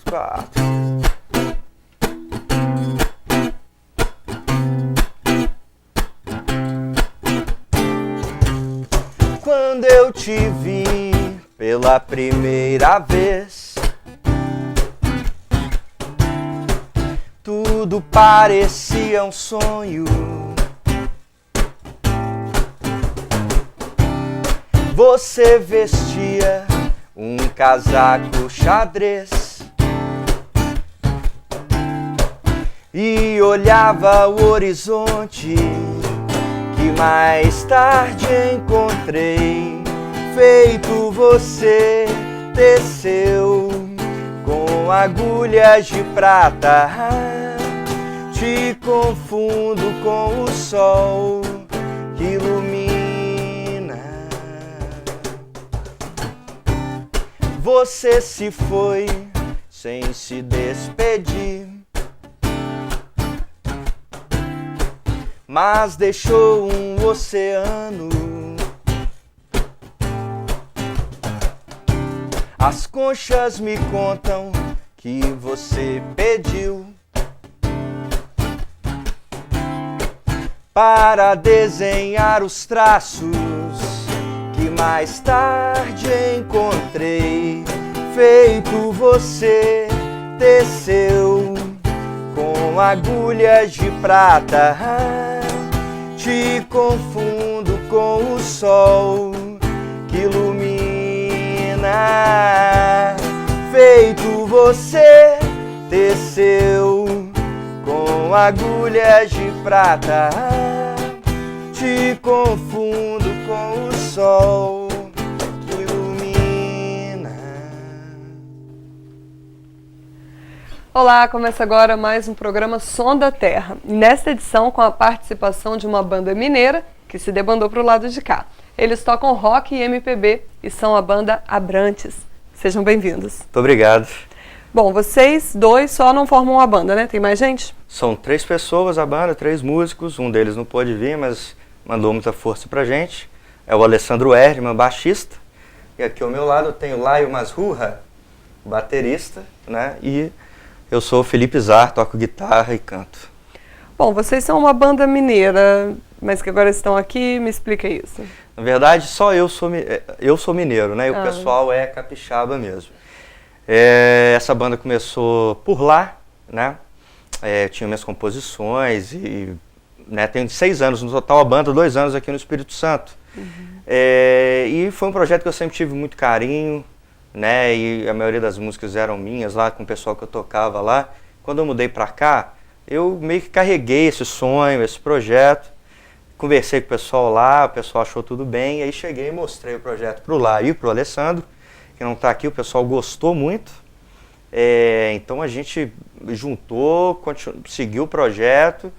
4. Quando eu te vi pela primeira vez, tudo parecia um sonho. Você vestia um casaco xadrez e olhava o horizonte que mais tarde encontrei. Feito você teceu com agulhas de prata. Te confundo com o sol que ilumina. Você se foi sem se despedir, mas deixou um oceano. As conchas me contam que você pediu para desenhar os traços que mais tarde encontrei. Feito você teceu com agulhas de prata. Te confundo com o sol que ilumina. Feito você teceu com agulhas de prata. Te confundo com o sol que ilumina. Olá, começa agora mais um programa Som da Terra. Nesta edição com a participação de uma banda mineira que se debandou para o lado de cá. Eles tocam rock e MPB e são a banda Abrantes. Sejam bem-vindos. Muito obrigado. Bom, vocês dois só não formam uma banda, né? Tem mais gente? São 3 pessoas a banda, 3 músicos. Um deles não pôde vir, mas mandou muita força pra gente. É o Alessandro Herman, baixista. E aqui ao meu lado eu tenho o Laio Masrurra, baterista, né? E eu sou o Felipe Zar, toco guitarra e canto. Bom, vocês são uma banda mineira, mas que agora estão aqui, me explica isso. Na verdade, só eu sou mineiro, né? E o pessoal é capixaba mesmo. Essa banda começou por lá, né? Tinha minhas composições e né, tenho 6 anos no total, a banda 2 anos aqui no Espírito Santo. E foi um projeto que eu sempre tive muito carinho, né? E a maioria das músicas eram minhas lá, com o pessoal que eu tocava lá. Quando eu mudei pra cá, eu meio que carreguei esse sonho, esse projeto. Conversei com o pessoal lá, o pessoal achou tudo bem, e aí cheguei e mostrei o projeto pro Laio e pro Alessandro, que não está aqui, o pessoal gostou muito. Então a gente juntou, seguiu o projeto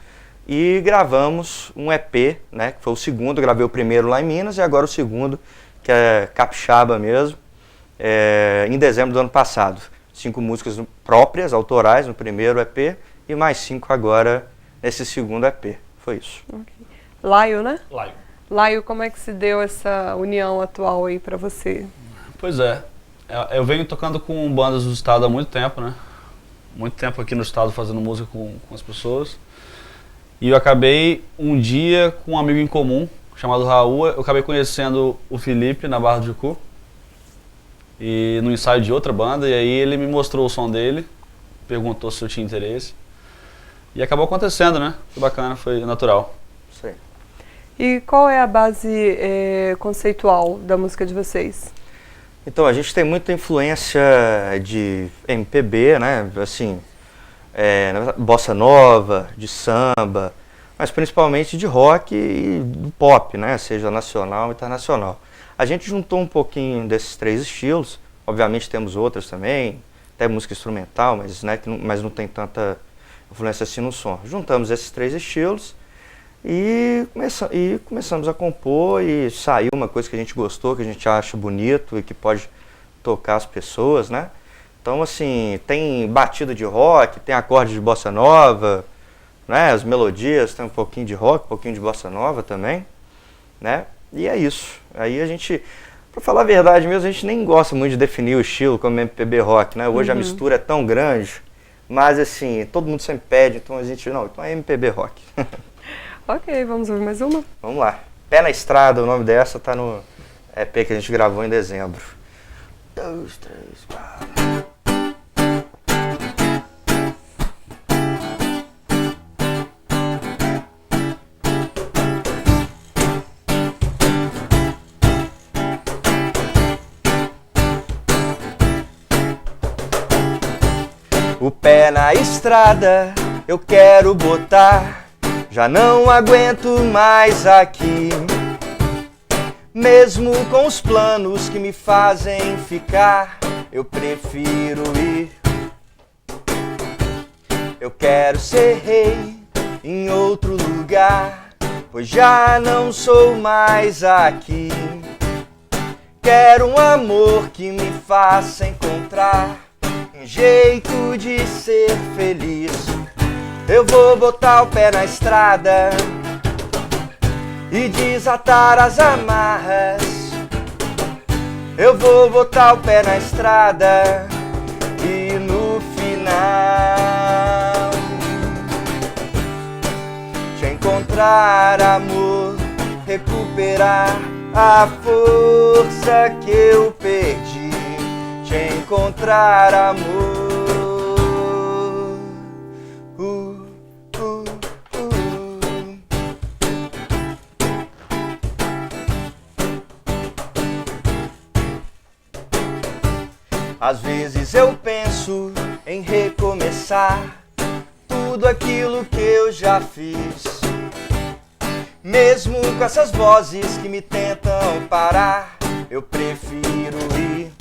e gravamos um EP, né, que foi o segundo. Eu gravei o primeiro lá em Minas e agora o segundo, que é capixaba mesmo, em dezembro do ano passado. 5 músicas próprias, autorais, no primeiro EP, e mais 5 agora nesse segundo EP. Foi isso. Okay. Laio, né? Laio. Laio, como é que se deu essa união atual aí pra você? Pois é, eu venho tocando com bandas do estado há muito tempo, né? Muito tempo aqui no estado fazendo música com as pessoas. E eu acabei um dia com um amigo em comum, chamado Raul, eu acabei conhecendo o Felipe na Barra do Jucu. E no ensaio de outra banda, e aí ele me mostrou o som dele, perguntou se eu tinha interesse. E acabou acontecendo, né? Foi bacana, foi natural. Sim. E qual é a base conceitual da música de vocês? Então, a gente tem muita influência de MPB, né? Assim, bossa nova, de samba, mas principalmente de rock e do pop, né? Seja nacional ou internacional. A gente juntou um pouquinho desses 3 estilos, obviamente temos outras também, até música instrumental, mas, né, mas não tem tanta influência assim no som. Juntamos esses 3 estilos e começamos a compor e saiu uma coisa que a gente gostou, que a gente acha bonito e que pode tocar as pessoas, né? Então, assim, tem batida de rock, tem acorde de bossa nova, né? As melodias, tem um pouquinho de rock, um pouquinho de bossa nova também, né? E é isso. Aí a gente... O Pra falar a verdade mesmo, a gente nem gosta muito de definir o estilo como MPB rock, né? Hoje a mistura é tão grande, mas assim, todo mundo sempre pede, então a gente, não, então é MPB rock. Ok, vamos ouvir mais uma? Vamos lá. Pé na Estrada, o nome dessa tá no EP que a gente gravou em dezembro. 2, 3, 4... O pé na estrada eu quero botar, já não aguento mais aqui. Mesmo com os planos que me fazem ficar, eu prefiro ir. Eu quero ser rei em outro lugar, pois já não sou mais aqui. Quero um amor que me faça encontrar um jeito de ser feliz. Eu vou botar o pé na estrada e desatar as amarras. Eu vou botar o pé na estrada e no final te encontrar, amor, recuperar a força que eu perdi. Te encontrar, amor. Às vezes eu penso em recomeçar tudo aquilo que eu já fiz. Mesmo com essas vozes que me tentam parar, eu prefiro ir.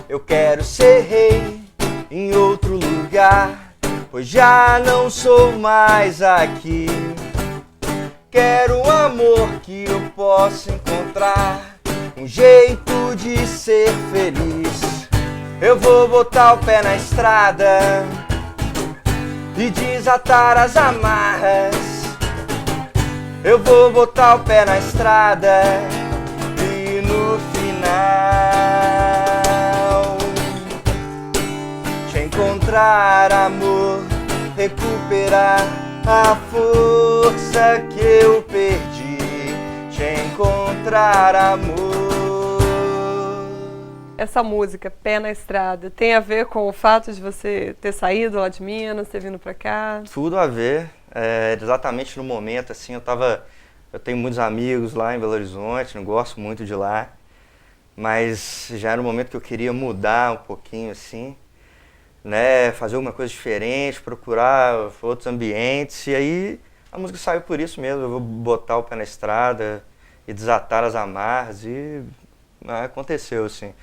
Eu quero ser rei em outro lugar, pois já não sou mais aqui. Quero um amor que eu possa encontrar, um jeito de ser feliz. Eu vou botar o pé na estrada e desatar as amarras. Eu vou botar o pé na estrada e no final encontrar, amor, recuperar a força que eu perdi. Te encontrar, amor. Essa música, Pé na Estrada, tem a ver com o fato de você ter saído lá de Minas, ter vindo pra cá? Tudo a ver, exatamente no momento, assim, eu tenho muitos amigos lá em Belo Horizonte, não gosto muito de lá, mas já era um momento que eu queria mudar um pouquinho, assim, né, fazer alguma coisa diferente, procurar outros ambientes, e aí a música saiu por isso mesmo. Eu vou botar o pé na estrada e desatar as amarras, e aconteceu, assim.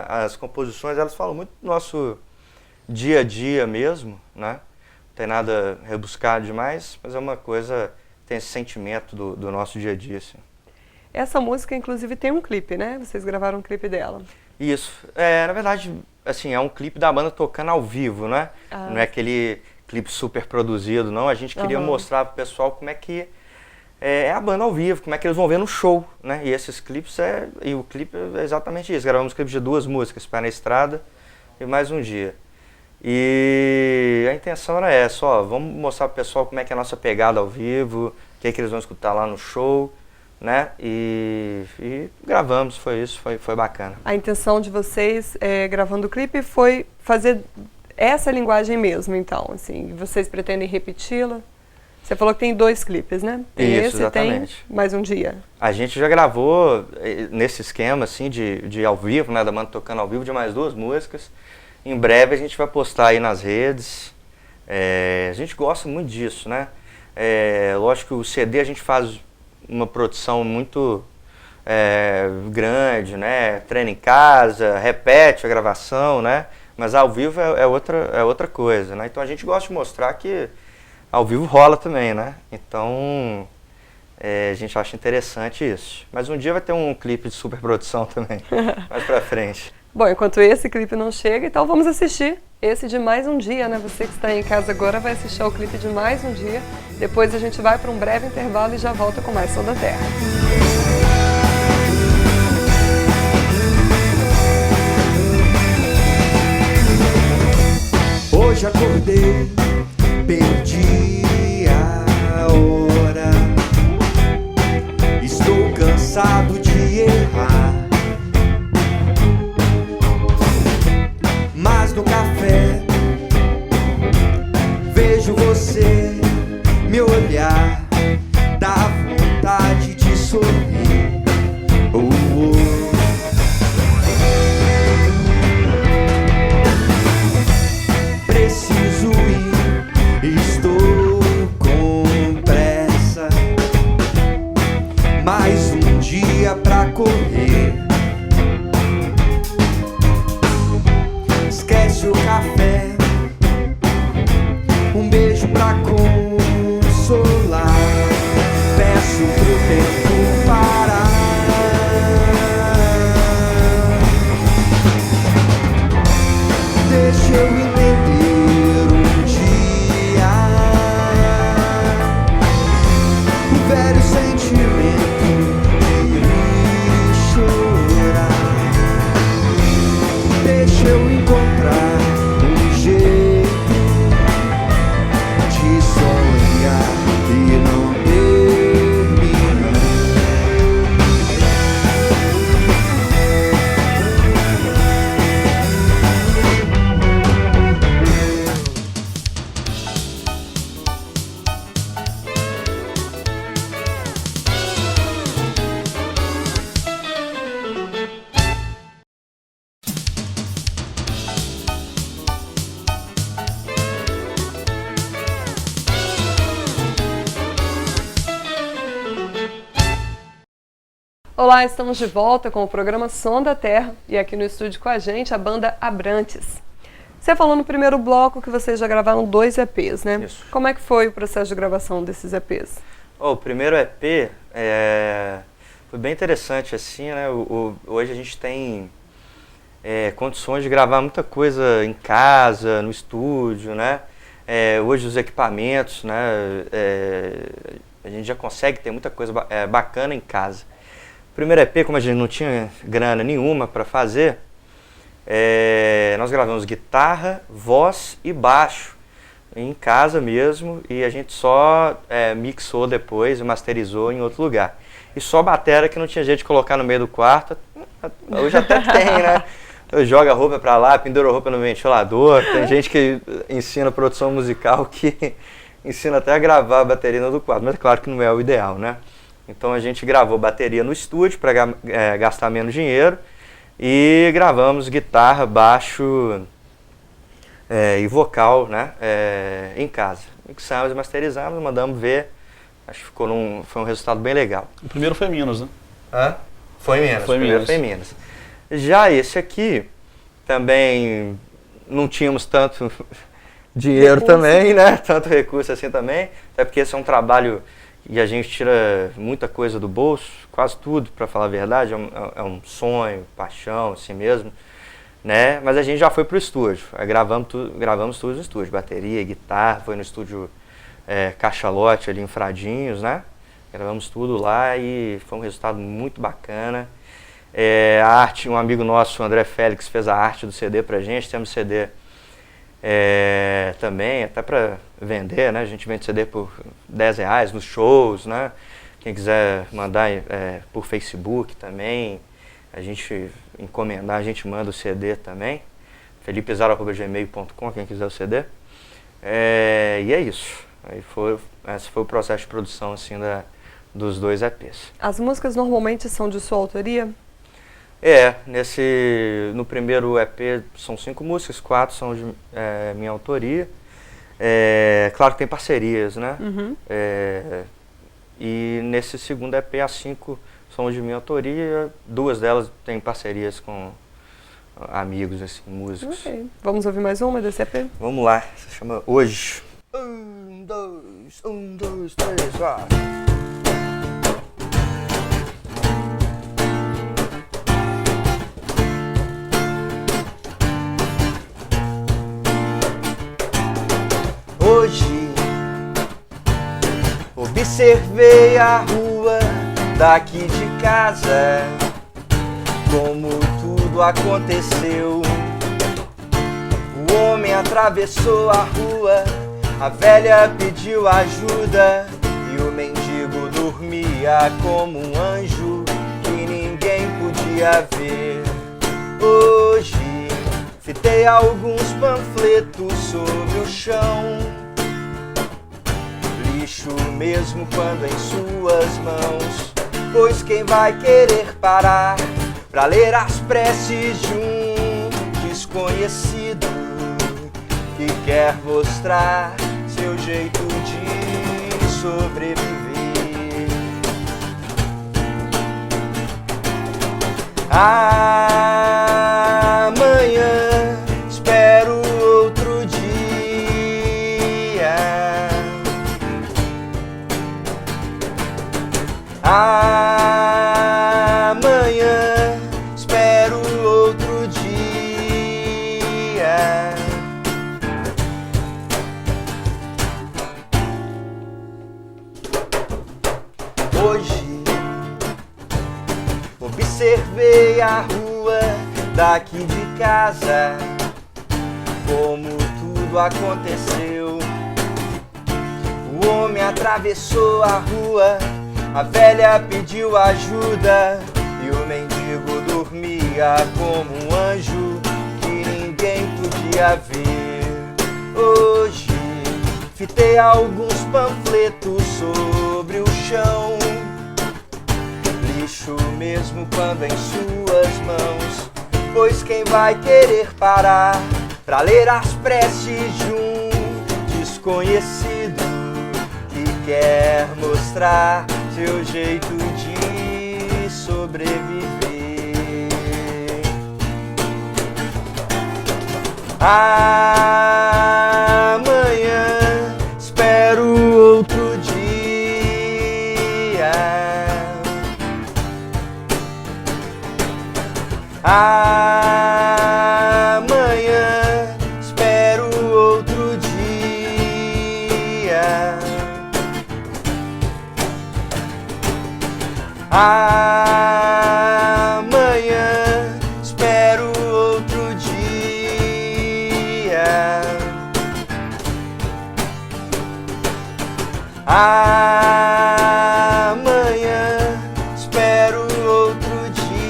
As composições, elas falam muito do nosso dia a dia mesmo, né, não tem nada rebuscado demais, mas é uma coisa, tem esse sentimento do nosso dia a dia, assim. Essa música, inclusive, tem um clipe, né? Vocês gravaram um clipe dela. Isso. Na verdade, assim, é um clipe da banda tocando ao vivo, né? Não é aquele clipe super produzido, não. A gente queria mostrar pro pessoal como é que é a banda ao vivo, como é que eles vão ver no show, né? E esses clipes e o clipe é exatamente isso. Gravamos clipe de 2 músicas, Pé na Estrada e Mais um Dia. E a intenção era essa, vamos mostrar pro pessoal como é que é a nossa pegada ao vivo, o que é que eles vão escutar lá no show, né? E gravamos, foi isso, foi bacana. A intenção de vocês, gravando o clipe, foi fazer essa linguagem mesmo, então, assim, vocês pretendem repeti-la? Você falou que tem 2 clipes, né? Tem Isso, esse, exatamente. Tem Mais um Dia. A gente já gravou nesse esquema, assim, de ao vivo, né, da banda tocando ao vivo, de mais 2 músicas. Em breve a gente vai postar aí nas redes. A gente gosta muito disso, né? Lógico que o CD a gente faz uma produção muito grande, né? Treina em casa, repete a gravação, né? Mas ao vivo é outra coisa, né? Então a gente gosta de mostrar que ao vivo rola também, né? Então a gente acha interessante isso. Mas um dia vai ter um clipe de super produção também, mais pra frente. Bom, enquanto esse clipe não chega, então vamos assistir esse de Mais um Dia, né? Você que está em casa agora vai assistir ao clipe de Mais um Dia. Depois a gente vai para um breve intervalo e já volta com mais Som da Terra. Hoje acordei, perdi a hora. Estou cansado de errar, mas no café vejo você me olhar, dá vontade de sorrir. Preciso ir, estou com pressa. Mais um dia pra correr. Esquece o café, um beijo pra consolar. Peço pro tempo parar. Deixa eu entender um dia o velho sentimento de chorar. Deixa eu encontrar um jeito de sonhar e não terminar. Olá, estamos de volta com o programa Som da Terra e aqui no estúdio com a gente a banda Abrantes. Você falou no primeiro bloco que vocês já gravaram 2 EPs, né? Isso. Como é que foi o processo de gravação desses EPs? O primeiro EP foi bem interessante, assim, né? Hoje a gente tem condições de gravar muita coisa em casa, no estúdio, né? Hoje os equipamentos, né? A gente já consegue ter muita coisa bacana em casa. O primeiro EP, como a gente não tinha grana nenhuma para fazer, nós gravamos guitarra, voz e baixo em casa mesmo, e a gente só mixou depois e masterizou em outro lugar. E só batera que não tinha jeito de colocar no meio do quarto. Hoje até tem, né? Joga a roupa pra lá, pendura a roupa no ventilador. Tem gente que ensina produção musical que ensina até a gravar a bateria no do quarto, mas é claro que não é o ideal, né? Então a gente gravou bateria no estúdio para gastar menos dinheiro e gravamos guitarra, baixo e vocal, né, em casa. Mixamos e masterizamos, mandamos ver, acho que foi um resultado bem legal. O primeiro foi Minas, né? Foi Minas, Foi o primeiro Minas. foi Minas. Já esse aqui, também não tínhamos tanto dinheiro também, né, tanto recurso assim também, até porque esse é um trabalho e a gente tira muita coisa do bolso, quase tudo, para falar a verdade, é um sonho, paixão, assim mesmo, né? Mas a gente já foi pro estúdio, aí gravamos tudo no estúdio, bateria, guitarra, foi no estúdio Cachalote ali em Fradinhos, né? Gravamos tudo lá e foi um resultado muito bacana. A arte, um amigo nosso, o André Félix, fez a arte do CD pra gente, temos CD também, até para vender, né? A gente vende CD por R$10 nos shows, né? Quem quiser mandar por Facebook também, a gente encomendar, a gente manda o CD também. felipezaro@gmail.com, quem quiser o CD. E é isso. Esse foi o processo de produção assim, dos 2 EPs. As músicas normalmente são de sua autoria? No primeiro EP são 5 músicas, 4 são de minha autoria. Claro que tem parcerias, né? Uhum. E nesse segundo EP, as 5 são de minha autoria, 2 delas têm parcerias com amigos, assim, músicos. Okay. Vamos ouvir mais uma desse EP? Vamos lá, se chama Hoje. 1, 2, 3, 4. Hoje observei a rua daqui de casa, como tudo aconteceu. O homem atravessou a rua, a velha pediu ajuda e o mendigo dormia como um anjo que ninguém podia ver. Hoje fitei alguns panfletos sobre o chão, lixo mesmo quando em suas mãos, pois quem vai querer parar pra ler as preces de um desconhecido que quer mostrar seu jeito de sobreviver? Amanhã espero outro dia. Amanhã espero outro dia. Hoje observei a rua daqui de casa, como tudo aconteceu. O homem atravessou a rua, a velha pediu ajuda e o mendigo dormia como um anjo que ninguém podia ver. Hoje fitei alguns panfletos sobre o chão, lixo mesmo quando em suas mãos, pois quem vai querer parar pra ler as preces de um desconhecido que quer mostrar seu jeito de sobreviver? Amanhã espero outro dia. Amanhã espero outro dia. Amanhã espero outro dia. Amanhã espero outro dia.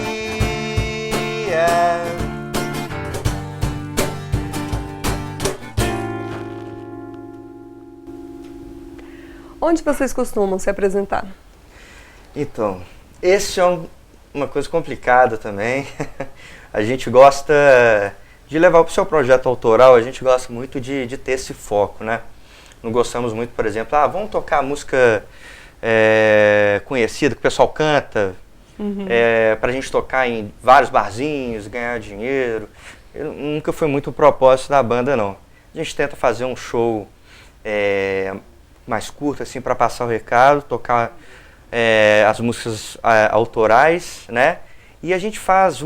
Onde vocês costumam se apresentar? Então, esse é uma coisa complicada também. A gente gosta de levar para o seu projeto autoral, a gente gosta muito de ter esse foco, né? Não gostamos muito, por exemplo, vamos tocar música conhecida, que o pessoal canta, para a gente tocar em vários barzinhos, ganhar dinheiro. Nunca foi muito o propósito da banda, não. A gente tenta fazer um show mais curto, assim, para passar o recado, tocar as músicas autorais, né? E a gente faz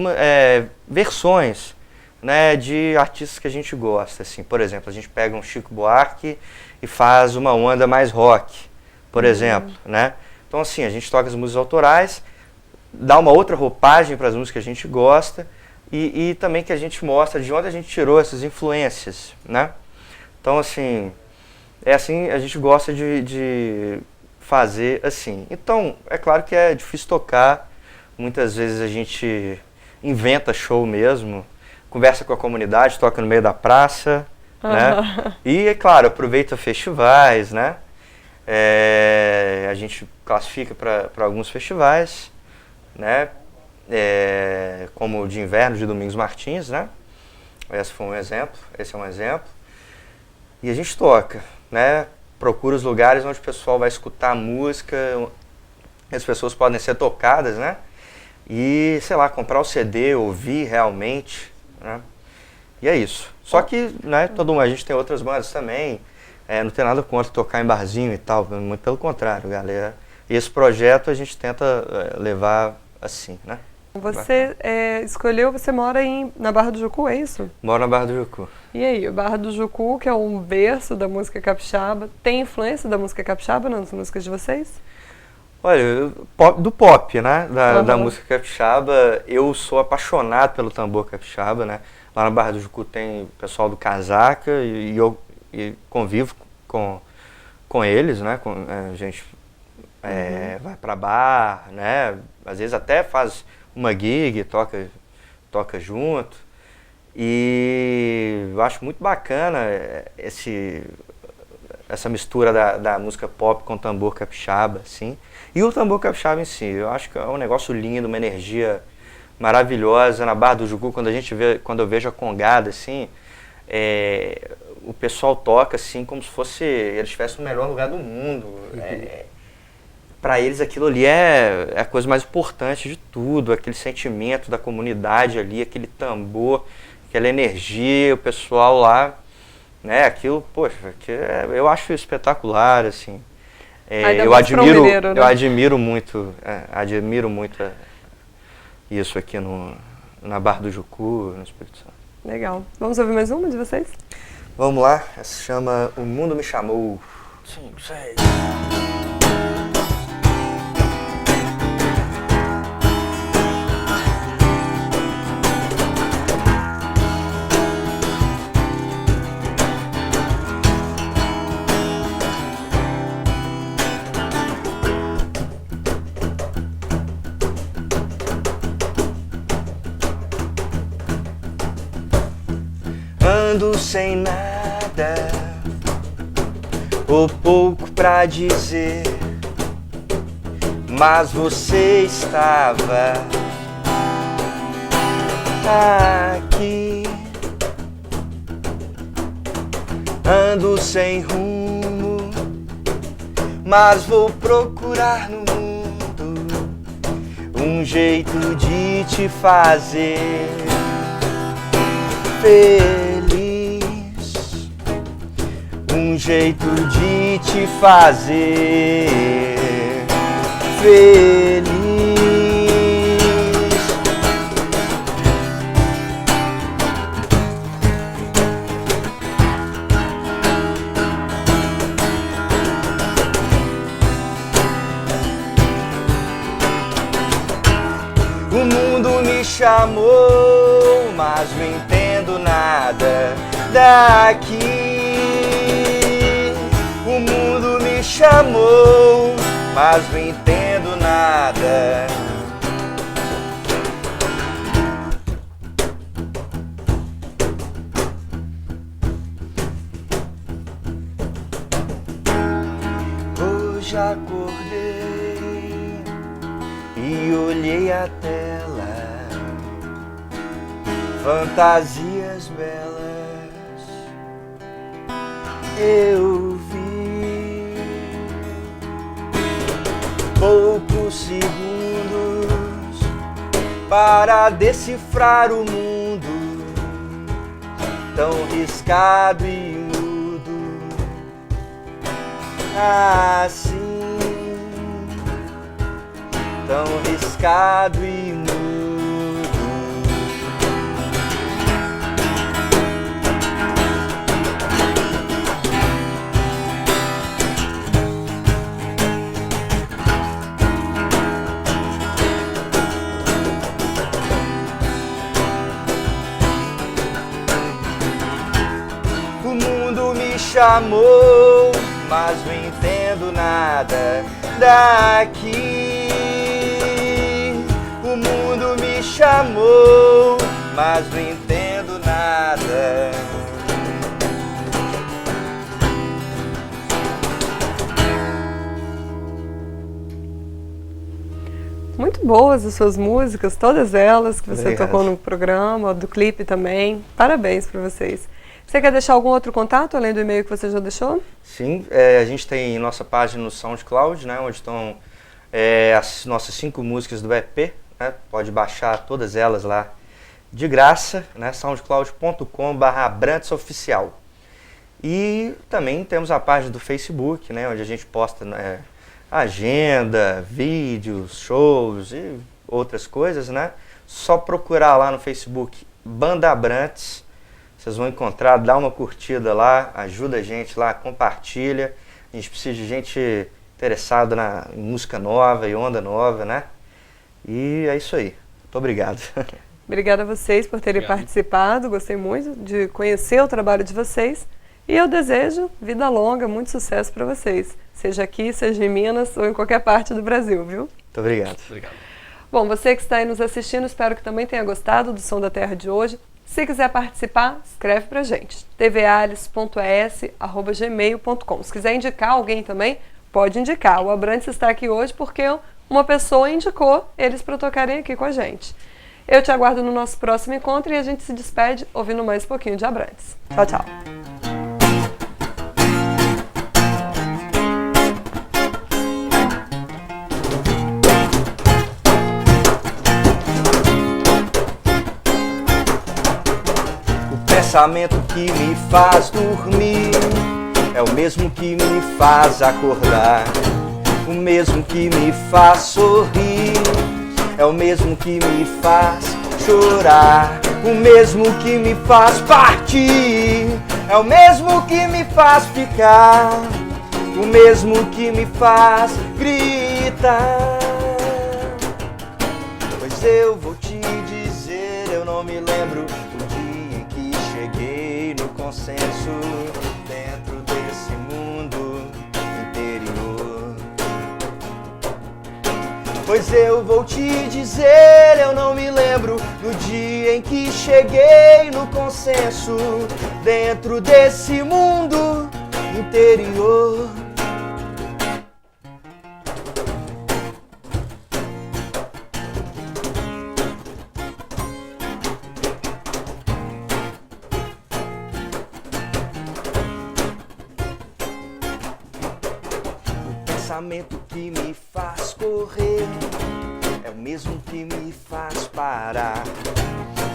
versões, né, de artistas que a gente gosta, assim. Por exemplo, a gente pega um Chico Buarque e faz uma onda mais rock, por exemplo, né? Então, assim, a gente toca as músicas autorais, dá uma outra roupagem para as músicas que a gente gosta e também que a gente mostra de onde a gente tirou essas influências, né? Então, assim, a gente gosta de fazer assim. Então, é claro que é difícil tocar, muitas vezes a gente inventa show mesmo, conversa com a comunidade, toca no meio da praça, né? E, é claro, aproveita festivais, né? A gente classifica para alguns festivais, né? Como o de inverno de Domingos Martins, né? Esse é um exemplo. E a gente toca, né? Procura os lugares onde o pessoal vai escutar música, as pessoas podem ser tocadas, né? E, sei lá, comprar o CD, ouvir realmente, né? E é isso. Só que, né, a gente tem outras bandas também, não tem nada contra tocar em barzinho e tal, muito pelo contrário, galera. E esse projeto a gente tenta levar assim, né? Você você mora na Barra do Jucu, é isso? Moro na Barra do Jucu. E aí, a Barra do Jucu, que é um berço da música capixaba, tem influência da música capixaba nas músicas de vocês? Olha, do pop, né? Da música capixaba, eu sou apaixonado pelo tambor capixaba, né? Lá na Barra do Jucu tem o pessoal do Casaca e eu convivo com eles, né? A gente vai pra bar, né? Às vezes até faz uma gig, toca junto. E eu acho muito bacana essa mistura da música pop com tambor capixaba, assim. E o tambor capixaba em si, eu acho que é um negócio lindo, uma energia maravilhosa. Na Barra do Jucu, quando eu vejo a congada, assim, o pessoal toca assim como se fosse eles estivessem no melhor lugar do mundo. Para eles aquilo ali é a coisa mais importante de tudo, aquele sentimento da comunidade ali, aquele tambor, aquela energia, o pessoal lá, né, aquilo, poxa, eu acho espetacular, assim. Eu admiro muito isso aqui na Barra do Jucu, no Espírito Santo. Legal. Vamos ouvir mais uma de vocês? Vamos lá, essa se chama O Mundo Me Chamou. 5, 6. Ando sem nada, ou pouco pra dizer, mas você estava aqui. Ando sem rumo, mas vou procurar no mundo um jeito de te fazer feliz. Um jeito de te fazer feliz. O mundo me chamou, mas não entendo nada daqui. O mundo me chamou, mas não entendo nada. Hoje acordei e olhei a tela, fantasias belas eu vi. Poucos segundos para decifrar o mundo tão riscado e mudo assim, tão riscado e mudo. Chamou, mas não entendo nada daqui. O mundo me chamou, mas não entendo nada. Muito boas as suas músicas, todas elas que você Obrigado. tocou no programa, do clipe também. Parabéns para vocês. Você quer deixar algum outro contato, além do e-mail que você já deixou? Sim, a gente tem nossa página no SoundCloud, né, onde estão as nossas 5 músicas do EP, né, pode baixar todas elas lá de graça, né, soundcloud.com/AbrantersOficial. E também temos a página do Facebook, né, onde a gente posta agenda, vídeos, shows e outras coisas, né. Só procurar lá no Facebook Banda Abrantes. Vocês vão encontrar, dá uma curtida lá, ajuda a gente lá, compartilha. A gente precisa de gente interessada em música nova e onda nova, né? E é isso aí. Muito obrigado. Obrigada a vocês por terem participado, gostei muito de conhecer o trabalho de vocês e eu desejo vida longa, muito sucesso para vocês, seja aqui, seja em Minas ou em qualquer parte do Brasil, viu? Muito obrigado. Obrigado. Bom, você que está aí nos assistindo, espero que também tenha gostado do Som da Terra de hoje. Se quiser participar, escreve pra gente, tvalice.es@gmail.com. Se quiser indicar alguém também, pode indicar. O Abrantes está aqui hoje porque uma pessoa indicou eles para tocarem aqui com a gente. Eu te aguardo no nosso próximo encontro e a gente se despede ouvindo mais um pouquinho de Abrantes. Tchau, tchau. O pensamento que me faz dormir é o mesmo que me faz acordar. O mesmo que me faz sorrir é o mesmo que me faz chorar. O mesmo que me faz partir é o mesmo que me faz ficar. O mesmo que me faz gritar. Pois eu vou te dizer, eu não me lembro do dia em que cheguei no consenso dentro desse mundo interior. Pois eu vou te dizer, eu não me lembro do dia em que cheguei no consenso dentro desse mundo interior. O pensamento que me faz correr é o mesmo que me faz parar.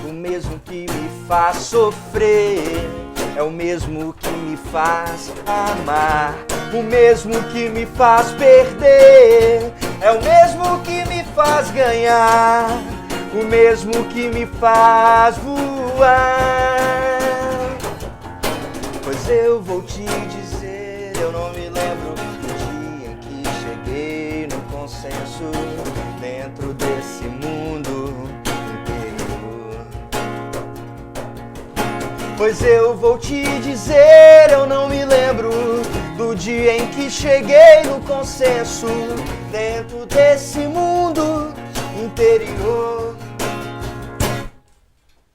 O mesmo que me faz sofrer é o mesmo que me faz amar. O mesmo que me faz perder é o mesmo que me faz ganhar. O mesmo que me faz voar. Pois eu vou te dizer, eu não me lembro do dia em que cheguei no consenso dentro desse mundo interior. Pois eu vou te dizer, eu não me lembro do dia em que cheguei no consenso dentro desse mundo interior.